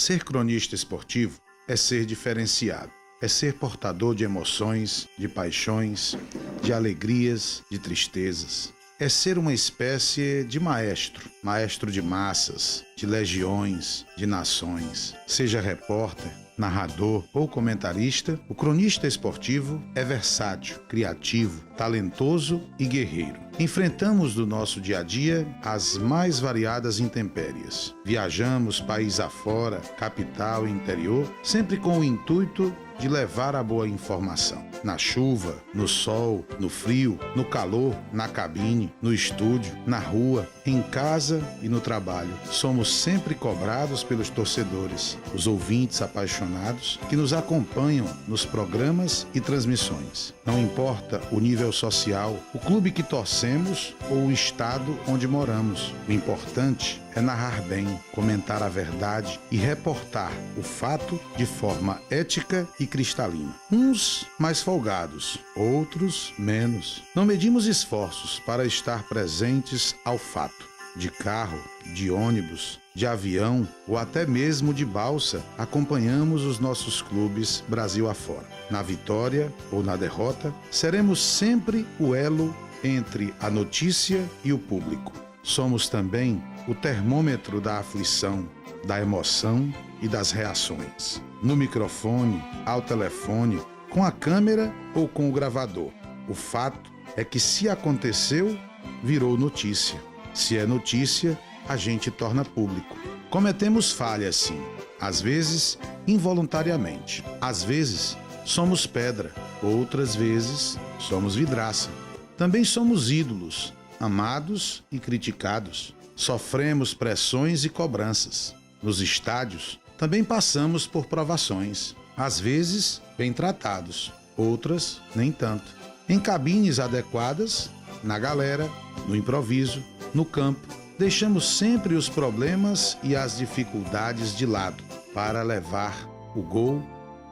Ser cronista esportivo é ser diferenciado, é ser portador de emoções, de paixões, de alegrias, de tristezas. É ser uma espécie de maestro, maestro de massas, de legiões, de nações. Seja repórter, narrador ou comentarista, o cronista esportivo é versátil, criativo, talentoso e guerreiro. Enfrentamos no nosso dia a dia as mais variadas intempéries. Viajamos país afora, capital e interior, sempre com o intuito de levar a boa informação. Na chuva, no sol, no frio, no calor, na cabine, no estúdio, na rua, em casa e no trabalho. Somos sempre cobrados pelos torcedores, os ouvintes apaixonados que nos acompanham nos programas e transmissões. Não importa o nível social, o clube que torcemos ou o estado onde moramos. O importante é narrar bem, comentar a verdade e reportar o fato de forma ética e cristalina. Uns mais folgados, outros menos. Não medimos esforços para estar presentes ao fato. De carro, de ônibus, de avião ou até mesmo de balsa, acompanhamos os nossos clubes Brasil afora. Na vitória ou na derrota, seremos sempre o elo entre a notícia e o público. Somos também o termômetro da aflição, da emoção e das reações. No microfone, ao telefone, com a câmera ou com o gravador. O fato é que se aconteceu, virou notícia. Se é notícia, a gente torna público. Cometemos falhas, sim. Às vezes, involuntariamente. Às vezes, somos pedra. Outras vezes, somos vidraça. Também somos ídolos, amados e criticados. Sofremos pressões e cobranças. Nos estádios, também passamos por provações. Às vezes, bem tratados. Outras, nem tanto. Em cabines adequadas, na galera, no improviso, no campo, deixamos sempre os problemas e as dificuldades de lado para levar o gol,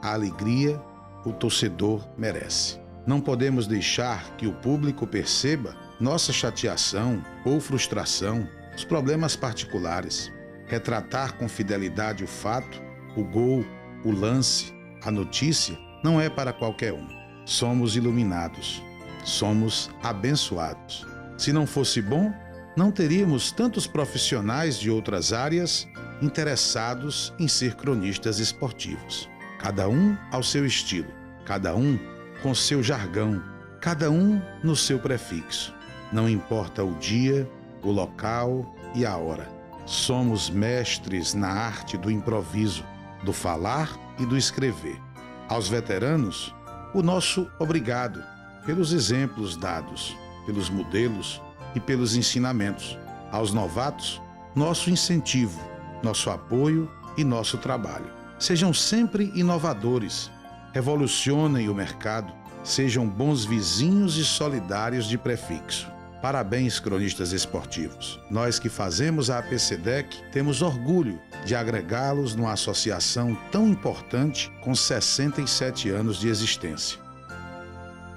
a alegria o torcedor merece. Não podemos deixar que o público perceba nossa chateação ou frustração, os problemas particulares. Retratar com fidelidade o fato, o gol, o lance, a notícia, não é para qualquer um. Somos iluminados, somos abençoados. Se não fosse bom, não teríamos tantos profissionais de outras áreas interessados em ser cronistas esportivos. Cada um ao seu estilo, cada um com seu jargão, cada um no seu prefixo. Não importa o dia, o local e a hora. Somos mestres na arte do improviso, do falar e do escrever. Aos veteranos, o nosso obrigado pelos exemplos dados, pelos modelos e pelos ensinamentos. Aos novatos, nosso incentivo, nosso apoio e nosso trabalho. Sejam sempre inovadores, revolucionem o mercado, sejam bons vizinhos e solidários de prefixo. Parabéns, cronistas esportivos. Nós que fazemos a APCDEC temos orgulho de agregá-los numa associação tão importante com 67 anos de existência.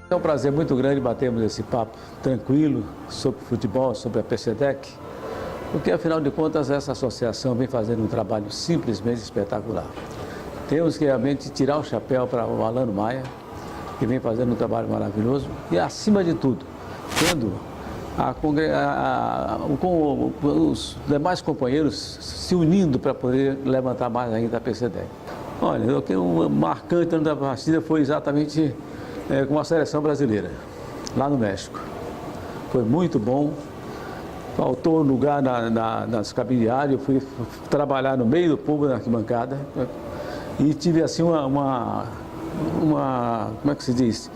É um prazer muito grande batermos esse papo tranquilo sobre futebol, sobre a APCDEC, porque afinal de contas essa associação vem fazendo um trabalho simplesmente espetacular. Temos que realmente tirar o chapéu para o Alano Maia, que vem fazendo um trabalho maravilhoso, e acima de tudo, tendo com os demais companheiros se unindo para poder levantar mais ainda a APCDEC. Olha, o que marcante da partida foi exatamente com a seleção brasileira, lá no México. Foi muito bom, faltou lugar nas cabines de ar, eu fui trabalhar no meio do povo, na arquibancada, e tive assim como é que se diz?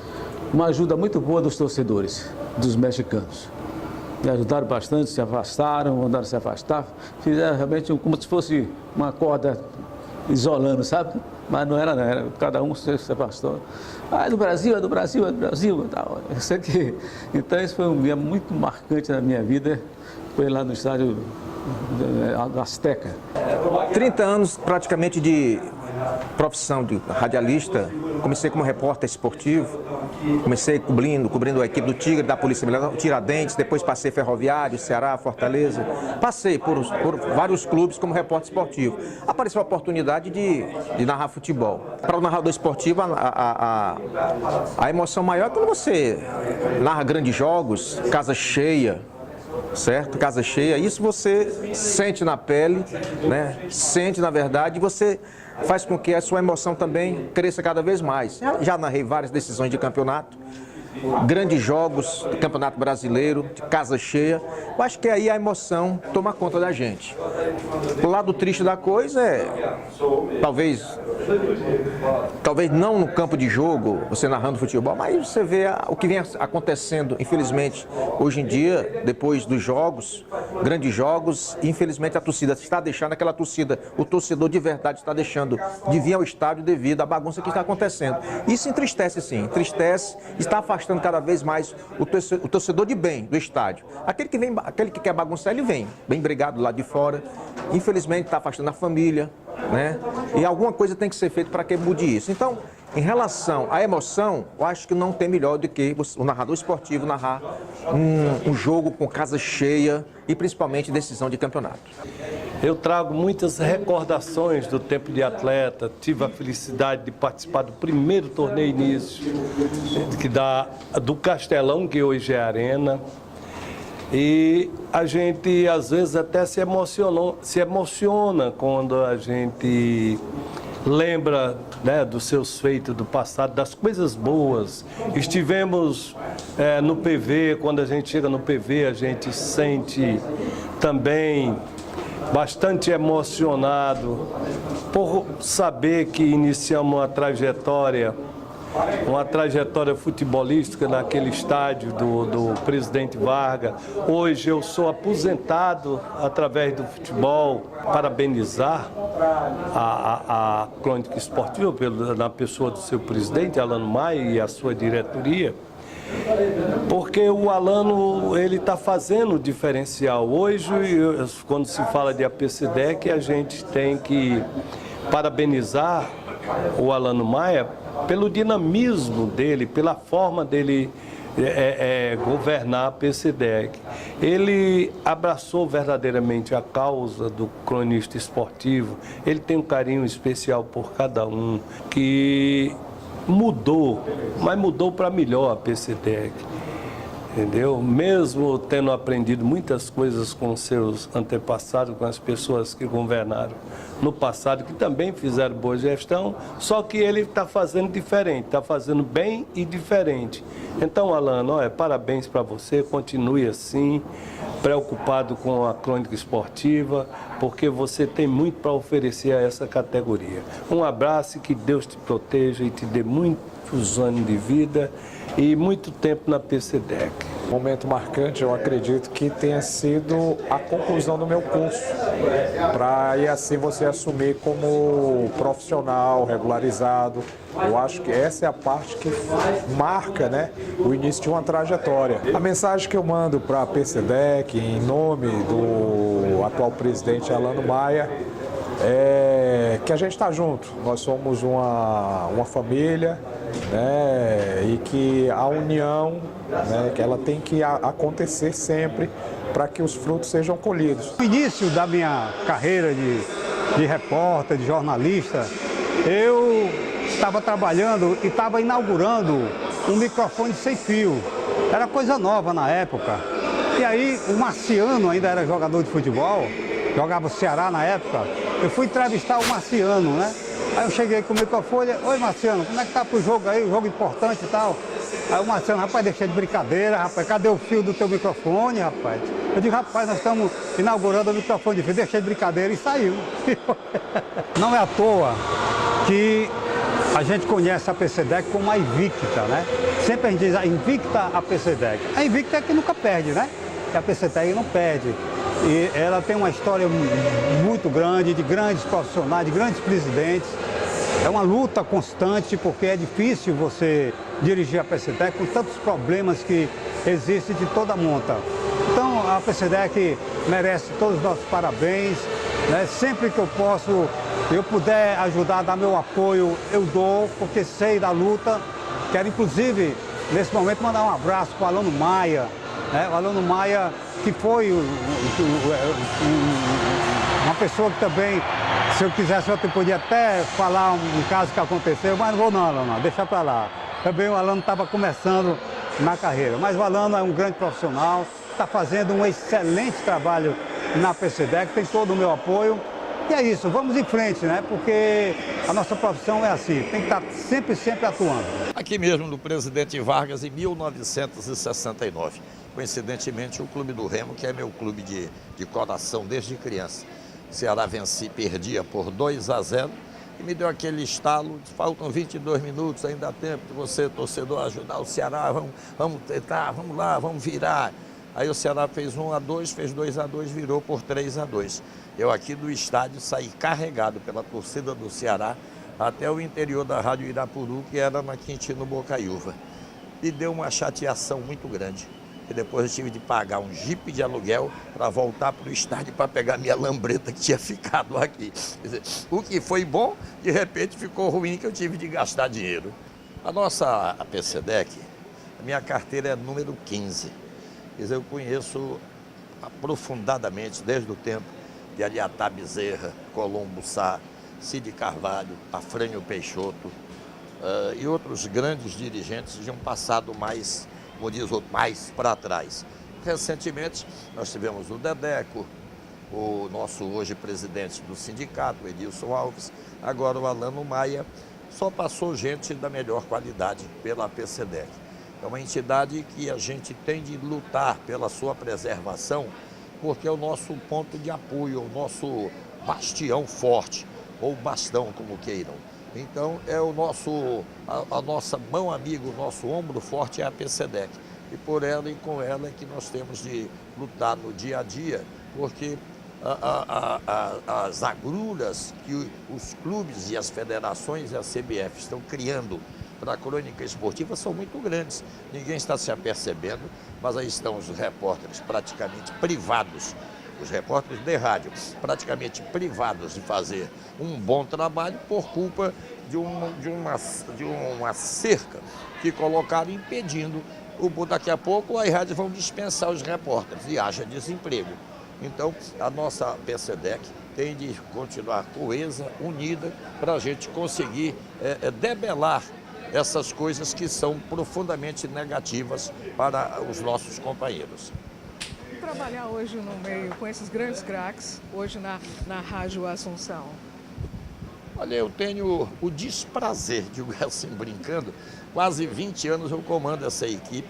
Uma ajuda muito boa dos torcedores, dos mexicanos. Me ajudaram bastante, se afastaram, mandaram se afastar, fizeram realmente como se fosse uma corda isolando, sabe? Mas não era, não, era cada um se afastou. Ah, é do Brasil, é do Brasil, é do Brasil. Tal. Então isso foi um dia muito marcante na minha vida, foi lá no estádio Azteca. 30 anos praticamente de profissão de radialista, comecei como repórter esportivo, comecei cobrindo a equipe do Tigre, da Polícia Militar, Tiradentes, depois passei Ferroviário, Ceará, Fortaleza. Passei por vários clubes como repórter esportivo. Apareceu a oportunidade de narrar futebol. Para o narrador esportivo, a emoção maior é quando você narra grandes jogos, casa cheia, certo? Casa cheia, isso você sente na pele, né? Sente na verdade, e você faz com que a sua emoção também cresça cada vez mais. Já narrei várias decisões de campeonato, grandes jogos do Campeonato Brasileiro, de casa cheia. Eu acho que aí a emoção toma conta da gente. O lado triste da coisa é, talvez não no campo de jogo, você narrando futebol, mas você vê o que vem acontecendo, infelizmente, hoje em dia, depois dos jogos, grandes jogos, infelizmente a torcida está deixando, aquela torcida, o torcedor de verdade está deixando de vir ao estádio devido à bagunça que está acontecendo. Isso entristece sim, entristece, está afastando cada vez mais o torcedor de bem do estádio. Aquele que quer bagunçar, ele vem brigado lá de fora, infelizmente está afastando a família, né? E alguma coisa tem que ser feita para que mude isso. Então, em relação à emoção, eu acho que não tem melhor do que o narrador esportivo narrar um jogo com casa cheia e principalmente decisão de campeonato. Eu trago muitas recordações do tempo de atleta, tive a felicidade de participar do primeiro torneio início do Castelão, que hoje é Arena. E a gente, às vezes, até se emociona quando a gente lembra, né, dos seus feitos do passado, das coisas boas. Estivemos no PV, quando a gente chega no PV, a gente sente também bastante emocionado por saber que iniciamos uma trajetória futebolística naquele estádio do Presidente Vargas. Hoje eu sou aposentado através do futebol. Parabenizar a Crônica Esportiva na pessoa do seu presidente, Alano Maia, e a sua diretoria, porque o Alano, ele está fazendo o diferencial. Hoje, quando se fala de APCDEC, a gente tem que parabenizar o Alano Maia pelo dinamismo dele, pela forma dele governar a APCDEC. Ele abraçou verdadeiramente a causa do cronista esportivo, ele tem um carinho especial por cada um, que mudou, mas mudou para melhor a APCDEC. Entendeu? Mesmo tendo aprendido muitas coisas com seus antepassados, com as pessoas que governaram no passado, que também fizeram boa gestão, só que ele está fazendo diferente, está fazendo bem e diferente. Então, Alano, parabéns para você, continue assim, preocupado com a crônica esportiva, porque você tem muito para oferecer a essa categoria. Um abraço e que Deus te proteja e te dê muitos anos de vida e muito tempo na APCDEC. Momento marcante, eu acredito que tenha sido a conclusão do meu curso, para aí assim você assumir como profissional regularizado. Eu acho que essa é a parte que marca, né, o início de uma trajetória. A mensagem que eu mando para a APCDEC, em nome do atual presidente Alano Maia, é que a gente está junto. Nós somos uma família, né, e que a união, né, que ela tem que acontecer sempre para que os frutos sejam colhidos. No início da minha carreira de repórter, de jornalista, eu estava trabalhando e estava inaugurando um microfone sem fio. Era coisa nova na época. E aí o Marciano ainda era jogador de futebol, jogava o Ceará na época. Eu fui entrevistar o Marciano, né? Aí eu cheguei com o microfone, oi Marciano, como é que tá pro jogo aí, o jogo importante e tal? Aí o Marciano, rapaz, deixa de brincadeira, rapaz, cadê o fio do teu microfone, rapaz? Eu digo, rapaz, nós estamos inaugurando o microfone de fio, deixa de brincadeira, e saiu. Não é à toa que a gente conhece a APCDEC como a invicta, né? Sempre a gente diz a invicta APCDEC. A invicta é que nunca perde, né? A APCDEC não perde. E ela tem uma história muito grande, de grandes profissionais, de grandes presidentes. É uma luta constante, porque é difícil você dirigir a APCDEC com tantos problemas que existem de toda a monta. Então, a APCDEC merece todos os nossos parabéns, né? Sempre que eu posso Se eu puder ajudar, dar meu apoio, eu dou, porque sei da luta. Quero, inclusive, nesse momento, mandar um abraço para o Alano Maia, né? O Alano Maia, que foi uma pessoa que também, se eu quisesse, eu podia até falar um caso que aconteceu, mas não vou não, deixa para lá. Também o Alano estava começando na carreira, mas o Alano é um grande profissional, está fazendo um excelente trabalho na PCDEC, tem todo o meu apoio. E é isso, vamos em frente, né? Porque a nossa profissão é assim, tem que estar sempre atuando. Aqui mesmo no Presidente Vargas, em 1969. Coincidentemente, o Clube do Remo, que é meu clube de coração desde criança. O Ceará perdia por 2-0 e me deu aquele estalo, faltam 22 minutos, ainda há tempo de você, torcedor, ajudar o Ceará, vamos tentar, vamos lá, vamos virar. Aí o Ceará fez 1-2, fez 2-2, virou por 3-2. Eu aqui do estádio saí carregado pela torcida do Ceará até o interior da Rádio Irapuru, que era na Quintino Bocaiúva. E deu uma chateação muito grande. E depois eu tive de pagar um jipe de aluguel para voltar para o estádio para pegar minha lambreta que tinha ficado aqui. Quer dizer, o que foi bom, de repente ficou ruim, que eu tive de gastar dinheiro. A PCDEC, a minha carteira é número 15. Quer dizer, eu conheço aprofundadamente desde o tempo de Aliatá Bezerra, Colombo Sá, Cid Carvalho, Afrânio Peixoto e outros grandes dirigentes de um passado mais, como diz o outro, mais para trás. Recentemente, nós tivemos o Dedeco, o nosso hoje presidente do sindicato, o Edilson Alves, agora o Alano Maia. Só passou gente da melhor qualidade pela PCDEC. É uma entidade que a gente tem de lutar pela sua preservação, porque é o nosso ponto de apoio, o nosso bastião forte, ou bastão, como queiram. Então, é a nossa mão amiga, o nosso ombro forte é a PCDEC. E por ela e com ela é que nós temos de lutar no dia a dia, porque as agruras que os clubes e as federações e a CBF estão criando para a crônica esportiva são muito grandes. Ninguém está se apercebendo, mas aí estão os repórteres praticamente privados, os repórteres de rádio, praticamente privados de fazer um bom trabalho por culpa de uma cerca que colocaram impedindo. Daqui a pouco as rádios vão dispensar os repórteres e haja desemprego. Então, a nossa PCDEC tem de continuar coesa, unida, para a gente conseguir debelar essas coisas que são profundamente negativas para os nossos companheiros. Trabalhar hoje no meio com esses grandes craques, hoje na Rádio Assunção? Olha, eu tenho o desprazer, digo assim, brincando, quase 20 anos eu comando essa equipe,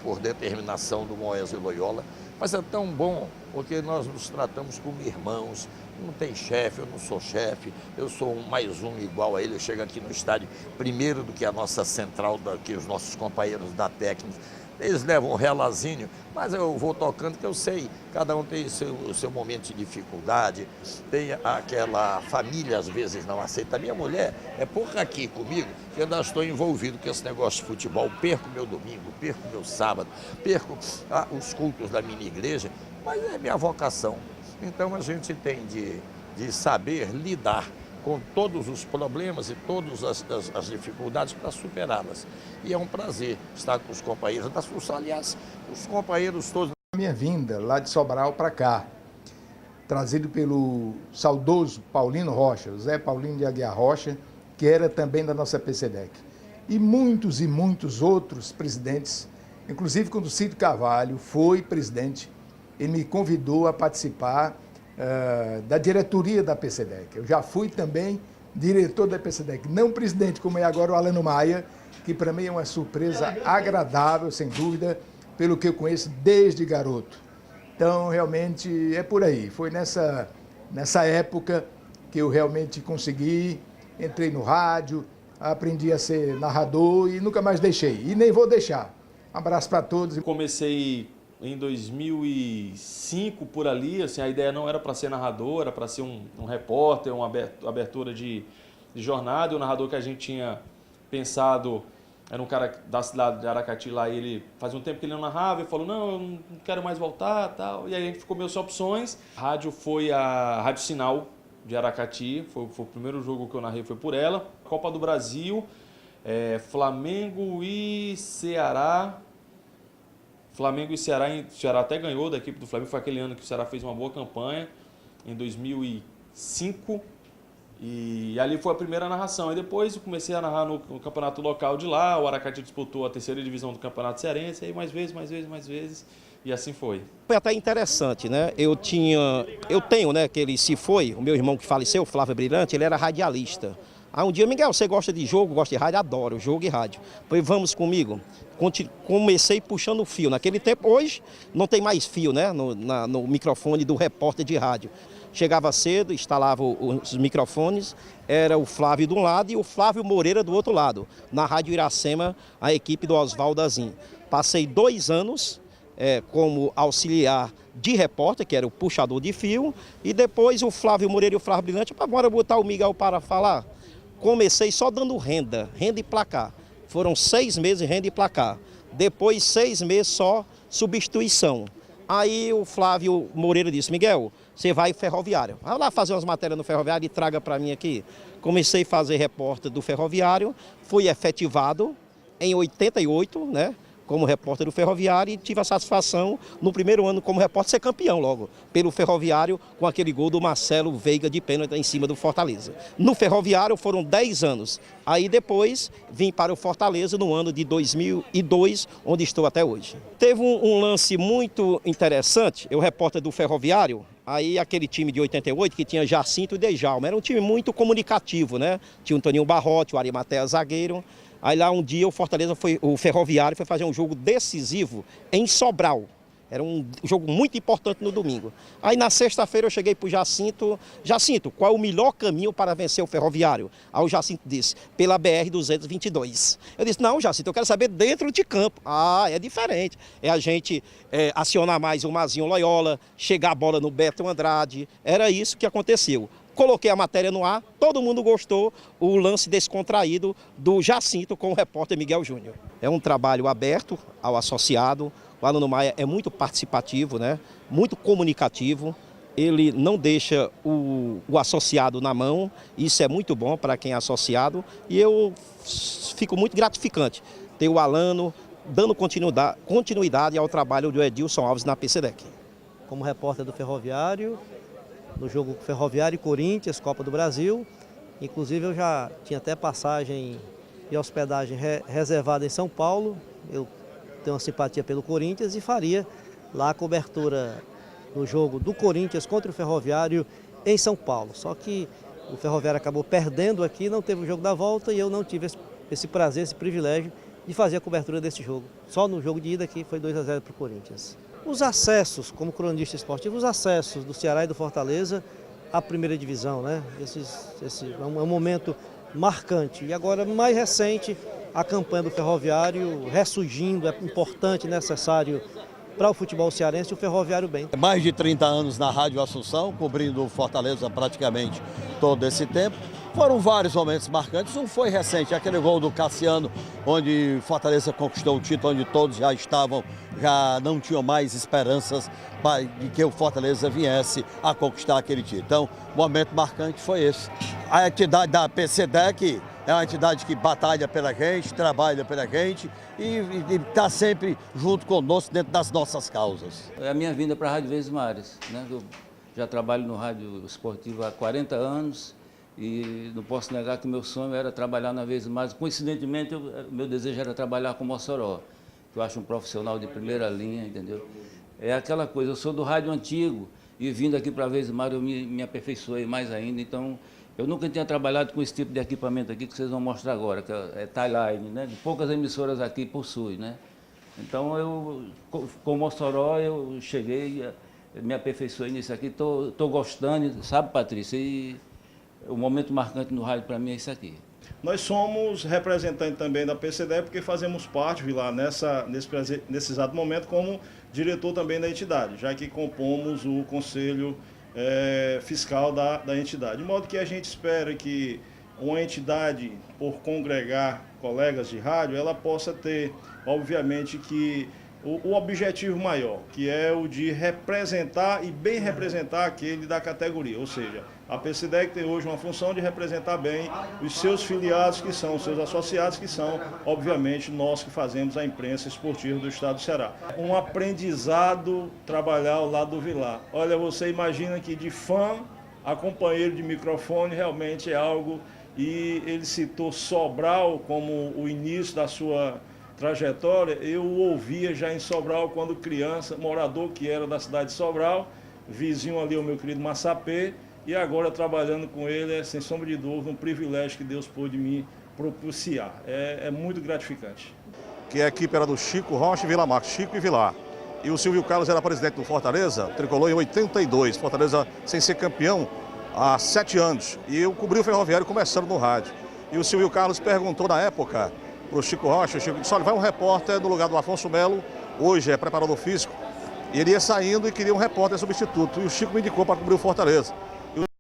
por determinação do Moésio Loyola, mas é tão bom porque nós nos tratamos como irmãos. Não tem chefe, eu não sou chefe, eu sou mais um igual a ele. Eu chego aqui no estádio primeiro do que a nossa central, que os nossos companheiros da técnica. Eles levam um relazinho, mas eu vou tocando, que eu sei, cada um tem o seu momento de dificuldade, tem aquela família, às vezes, não aceita. A minha mulher é por aqui comigo, que eu ainda estou envolvido com esse negócio de futebol, perco meu domingo, perco meu sábado, perco os cultos da minha igreja, mas é minha vocação. Então a gente tem de saber lidar com todos os problemas e todas as dificuldades para superá-las. E é um prazer estar com os companheiros da Assunção, aliás, os companheiros todos. Minha vinda lá de Sobral para cá, trazido pelo saudoso Paulino Rocha, José Paulino de Aguiar Rocha, que era também da nossa PCDEC. E muitos outros presidentes, inclusive quando o Cid Carvalho foi presidente, ele me convidou a participar da diretoria da PCDEC. Eu já fui também diretor da PCDEC, não presidente, como é agora o Alano Maia, que para mim é uma surpresa agradável, sem dúvida, pelo que eu conheço desde garoto. Então, realmente, é por aí. Foi nessa época que eu realmente consegui, entrei no rádio, aprendi a ser narrador e nunca mais deixei. E nem vou deixar. Um abraço para todos. Comecei em 2005, por ali, assim, a ideia não era para ser narrador, era para ser um repórter, uma abertura de jornada. O narrador que a gente tinha pensado era um cara da cidade de Aracati lá, e ele fazia um tempo que ele não narrava, e falou, não, eu não quero mais voltar, tal. E aí a gente ficou meio sem opções. A rádio foi a Rádio Sinal, de Aracati, foi o primeiro jogo que eu narrei, foi por ela. Copa do Brasil, Flamengo e Ceará. Flamengo e Ceará, o Ceará até ganhou da equipe do Flamengo, foi aquele ano que o Ceará fez uma boa campanha, em 2005, e ali foi a primeira narração. E depois eu comecei a narrar no campeonato local de lá, o Aracati disputou a 3ª divisão do campeonato cearense, aí mais vezes, e assim foi. Foi até interessante, né? Eu tenho, né, que ele se foi, o meu irmão que faleceu, o Flávio Brilhante, ele era radialista. Aí um dia, Miguel, você gosta de jogo, gosta de rádio? Adoro jogo e rádio. Pois vamos comigo. Comecei puxando o fio. Naquele tempo, hoje, não tem mais fio, né, no microfone do repórter de rádio. Chegava cedo, instalava os microfones, era o Flávio de um lado e o Flávio Moreira do outro lado. Na Rádio Iracema, a equipe do Oswaldo Azim. Passei 2 anos como auxiliar de repórter, que era o puxador de fio, e depois o Flávio Moreira e o Flávio Brilhante, bora botar o Miguel para falar. Comecei só dando renda e placar. Foram 6 meses renda e placar. Depois 6 meses só substituição. Aí o Flávio Moreira disse, Miguel, você vai ferroviário. Vai lá fazer umas matérias no ferroviário e traga para mim aqui. Comecei a fazer repórter do ferroviário, fui efetivado em 88, né? Como repórter do ferroviário, e tive a satisfação, no primeiro ano como repórter, ser campeão logo, pelo ferroviário, com aquele gol do Marcelo Veiga de pênalti em cima do Fortaleza. No ferroviário foram 10 anos, aí depois vim para o Fortaleza no ano de 2002, onde estou até hoje. Teve um lance muito interessante, eu repórter do ferroviário, aí aquele time de 88 que tinha Jacinto e Dejalma, era um time muito comunicativo, né? Tinha o Toninho Barrote, o Arimatea zagueiro. Aí lá um dia o Ferroviário foi fazer um jogo decisivo em Sobral. Era um jogo muito importante no domingo. Aí na sexta-feira eu cheguei para o Jacinto. Jacinto, qual é o melhor caminho para vencer o Ferroviário? Aí o Jacinto disse, pela BR-222. Eu disse, não, Jacinto, eu quero saber dentro de campo. Ah, é diferente. É a gente acionar mais o Mazinho Loyola, chegar a bola no Beto Andrade. Era isso que aconteceu. Coloquei a matéria no ar, todo mundo gostou, o lance descontraído do Jacinto com o repórter Miguel Júnior. É um trabalho aberto ao associado, o Alano Maia é muito participativo, né? Muito comunicativo, ele não deixa o associado na mão, isso é muito bom para quem é associado, e eu fico muito gratificante ter o Alano dando continuidade ao trabalho do Edilson Alves na PCDEC. Como repórter do Ferroviário, no jogo Ferroviário e Corinthians, Copa do Brasil. Inclusive eu já tinha até passagem e hospedagem reservada em São Paulo. Eu tenho uma simpatia pelo Corinthians e faria lá a cobertura do jogo do Corinthians contra o Ferroviário em São Paulo. Só que o Ferroviário acabou perdendo aqui, não teve o jogo da volta e eu não tive esse prazer, esse privilégio de fazer a cobertura desse jogo. Só no jogo de ida aqui foi 2-0 para o Corinthians. Os acessos, como cronista esportivo, os acessos do Ceará e do Fortaleza à primeira divisão, né? Esse é um momento marcante. E agora, mais recente, a campanha do Ferroviário ressurgindo, é importante, necessário para o futebol cearense, o Ferroviário bem. Mais de 30 anos na Rádio Assunção, cobrindo o Fortaleza praticamente todo esse tempo. Foram vários momentos marcantes, um foi recente, aquele gol do Cassiano, onde Fortaleza conquistou o título, onde todos já não tinham mais esperanças de que o Fortaleza viesse a conquistar aquele título. Então, o momento marcante foi esse. A entidade da PCDEC é uma entidade que batalha pela gente, trabalha pela gente e está sempre junto conosco dentro das nossas causas. É a minha vinda para a Rádio Verdes Mares, né? Eu já trabalho no rádio esportivo há 40 anos. E não posso negar que meu sonho era trabalhar na Verdes Mares. Coincidentemente, meu desejo era trabalhar com Mossoró, que eu acho um profissional de primeira linha, entendeu? É aquela coisa, eu sou do rádio antigo e vindo aqui para a Verdes Mares eu me aperfeiçoei mais ainda. Então, eu nunca tinha trabalhado com esse tipo de equipamento aqui que vocês vão mostrar agora, que é tie-line, né? Poucas emissoras aqui possuem, né? Então, com Mossoró, eu cheguei, me aperfeiçoei nisso aqui, estou gostando, sabe, Patrícia? E o momento marcante no rádio para mim é isso aqui. Nós somos representantes também da PCDEC porque fazemos parte, Vilar, nesse exato momento como diretor também da entidade, já que compomos o conselho fiscal da entidade. De modo que a gente espera que uma entidade, por congregar colegas de rádio, ela possa ter, obviamente, que o objetivo maior, que é o de representar e bem representar aquele da categoria, ou seja, A PCDEC tem hoje uma função de representar bem os seus filiados, que são os seus associados, que são, obviamente, nós que fazemos a imprensa esportiva do estado do Ceará. Um aprendizado trabalhar ao lado do Vilar. Olha, você imagina que de fã a companheiro de microfone realmente é algo, e ele citou Sobral como o início da sua trajetória. Eu o ouvia já em Sobral quando criança, morador que era da cidade de Sobral, vizinho ali ao meu querido Massapê, e agora trabalhando com ele é, sem sombra de dúvida, um privilégio que Deus pôde me propiciar. É muito gratificante. Que a equipe era do Chico Rocha e Vila Marques, Chico e Vilar. E o Silvio Carlos era presidente do Fortaleza, tricolor em 82, Fortaleza sem ser campeão há 7 anos. E eu cobri o Ferroviário começando no rádio. E o Silvio Carlos perguntou na época para o Chico Rocha, o Chico disse, olha, vai um repórter no lugar do Afonso Melo, hoje é preparador físico, e ele ia saindo e queria um repórter substituto. E o Chico me indicou para cobrir o Fortaleza.